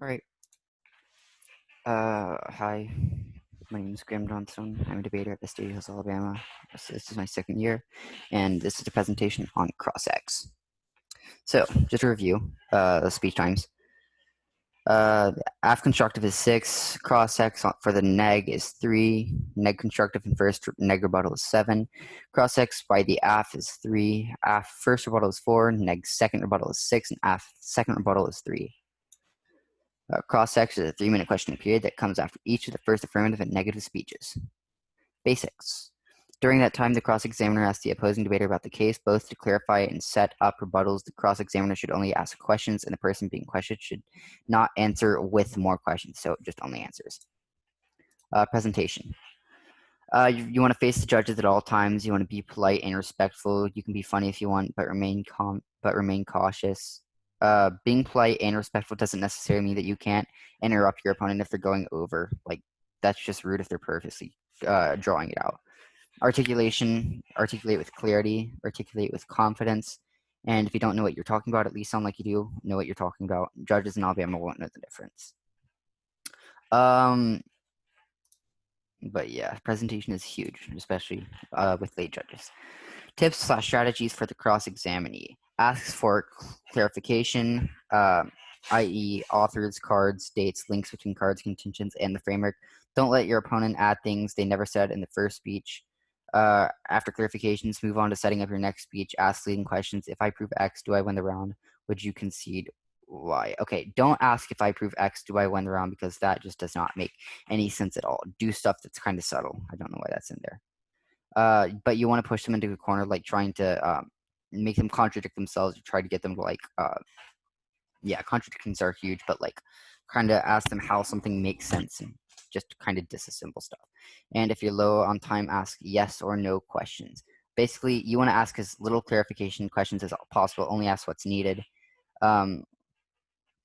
All right. Hi. My name is Graham Johnson. I'm a debater at the State House, Alabama. This is my second year, and this is a presentation on cross-ex. So, just to review the speech times. Af constructive is 6. Cross-ex for the neg is 3. Neg constructive and first neg rebuttal is 7. Cross-ex by the af is 3. Af first rebuttal is 4. Neg second rebuttal is 6. And af second rebuttal is 3. Cross-ex is a 3-minute questioning period that comes after each of the first affirmative and negative speeches. Basics. During that time, the cross-examiner asks the opposing debater about the case, both to clarify and set up rebuttals. The cross-examiner should only ask questions, and the person being questioned should not answer with more questions, so just only answers. Presentation. You want to face the judges at all times. You want to be polite and respectful. You can be funny if you want, but remain cautious. Being polite and respectful doesn't necessarily mean that you can't interrupt your opponent if they're going over. Like, that's just rude if they're purposely drawing it out. Articulation, articulate with clarity, articulate with confidence. And if you don't know what you're talking about, at least sound like you do know what you're talking about. Judges in Alabama won't know the difference. But yeah, presentation is huge, especially with late judges. Tips/strategies for the cross-examinee. Asks for clarification, i.e. authors, cards, dates, links between cards, contingents, and the framework. Don't let your opponent add things they never said in the first speech. After clarifications, move on to setting up your next speech. Ask leading questions. If I prove X, do I win the round? Would you concede Y? Okay, don't ask if I prove X, do I win the round, because that just does not make any sense at all. Do stuff that's kind of subtle. I don't know why that's in there. But you want to push them into a corner, like trying to make them contradict themselves, or try to get them to like, yeah, contradictions are huge, but like kind of ask them how something makes sense and just kind of disassemble stuff. And if you're low on time, ask yes or no questions. Basically, you want to ask as little clarification questions as possible, only ask what's needed. And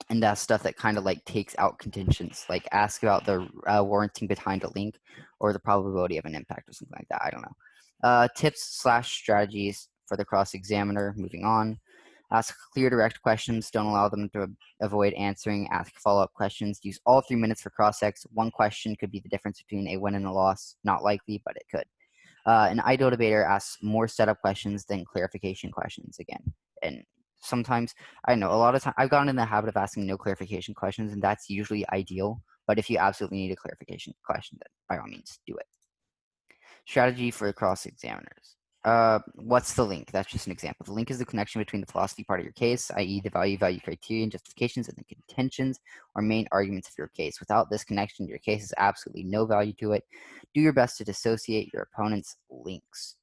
that's stuff that kind of like takes out contingents, like ask about the warranting behind a link or the probability of an impact or something like that. I don't know. Tips/strategies for the cross-examiner. Moving on. Ask clear, direct questions. Don't allow them to avoid answering. Ask follow-up questions. Use all 3 minutes for cross-ex. One question could be the difference between a win and a loss. Not likely, but it could. An ideal debater asks more setup questions than clarification questions again. And sometimes, I don't know, a lot of time I've gotten in the habit of asking no clarification questions, and that's usually ideal. But if you absolutely need a clarification question, then by all means, do it. Strategy for cross-examiners. What's the link? That's just an example. The link is the connection between the philosophy part of your case, i.e. the value criterion, justifications, and the contentions or main arguments of your case. Without this connection, your case has absolutely no value to it. Do your best to dissociate your opponent's links.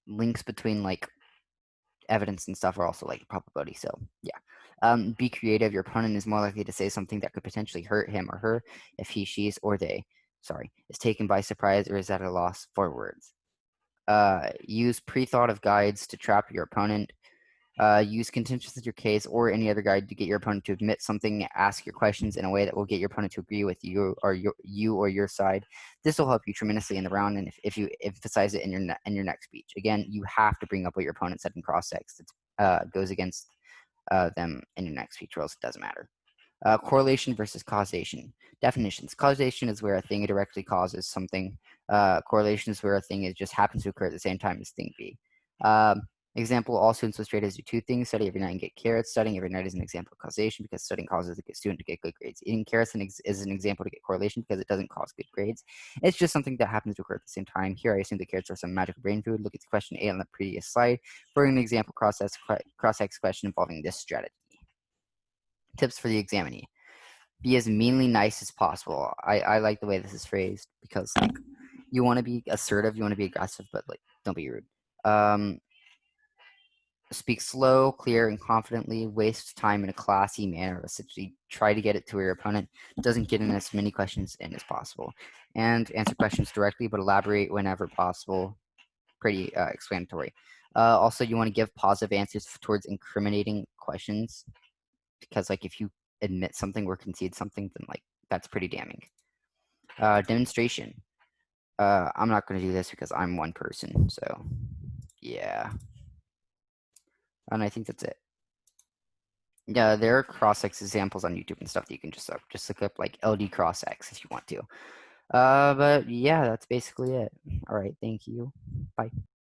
Links between like evidence and stuff are also like probability. So yeah, be creative. Your opponent is more likely to say something that could potentially hurt him or her if he, she's, or they, is taken by surprise or is at a loss for words. Use pre-thought of guides to trap your opponent. Use contingents in your case or any other guide to get your opponent to admit something. Ask your questions in a way that will get your opponent to agree with you or your side. This will help you tremendously in the round, and if you emphasize it in your next speech. Again, you have to bring up what your opponent said in cross-ex that goes against them in your next speech, or else it doesn't matter. Correlation versus causation. Definitions. Causation is where a thing directly causes something. Correlation is where a thing just happens to occur at the same time as thing B. Example, all students with straight A's do 2 things: study every night and get carrots. Studying every night is an example of causation because studying causes a student to get good grades. Eating carrots is an example to get correlation because it doesn't cause good grades. It's just something that happens to occur at the same time. Here, I assume the carrots are some magical brain food. Look at question 8 on the previous slide for an example cross-ex question involving this strategy. Tips for the examinee. Be as meanly nice as possible. I like the way this is phrased because like you want to be assertive, you want to be aggressive, but like don't be rude. Speak slow, clear, and confidently. Waste time in a classy manner. Essentially, try to get it to where your opponent doesn't get in as many questions in as possible. And answer questions directly, but elaborate whenever possible. Pretty explanatory. Also, you want to give positive answers towards incriminating questions because, like, if you admit something or concede something, then like that's pretty damning. Demonstration. I'm not going to do this because I'm one person. So, yeah. And I think that's it. Yeah, there are cross X examples on YouTube and stuff that you can just look up like LD cross X if you want to. But yeah, that's basically it. All right, thank you. Bye.